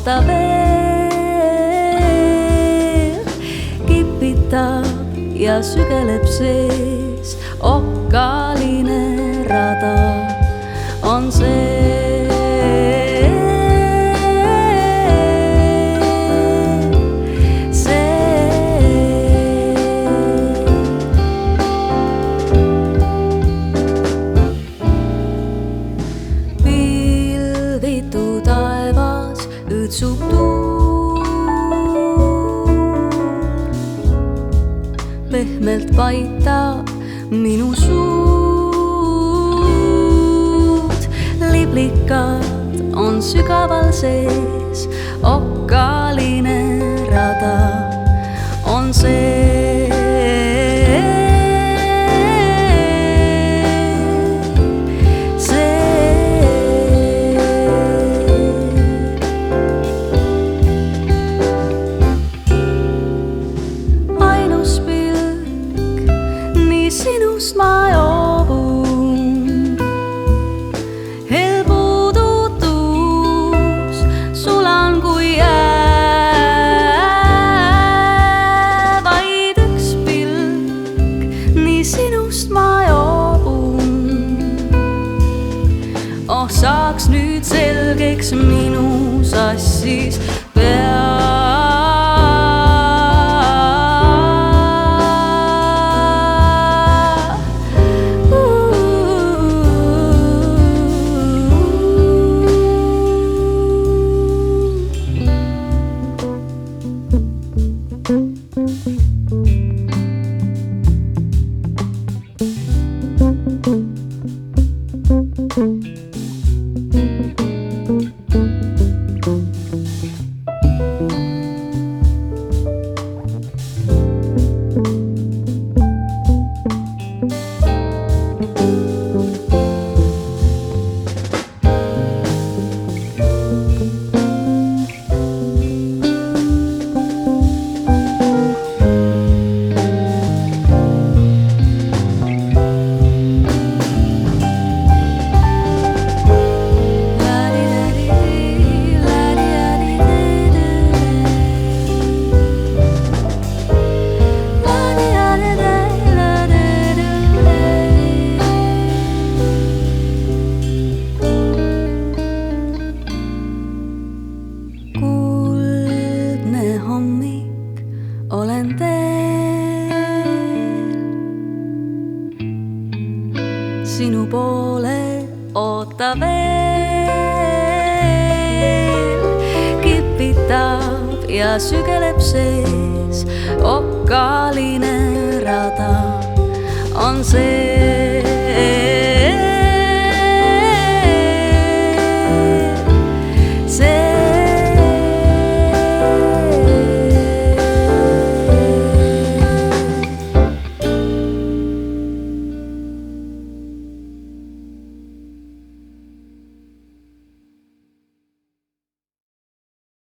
ootab veel, kipitab ja sügeleb sees. Okkaline rada on see. Pilvitu taevas õõtsub tuul, pehmelt paitab minu suud. Liblikad on sügaval sees, okkaline rada on see. Sinust ma joobun, helpuudutus sulan kui jää. Vaid üks pilk, nii sinust ma joobun. Oh, saaks nüüd selgeks minu sassis pea. Olen teel sinu poole, ootab veel, kipitab ja sügeleb sees. Okkaline rada on see.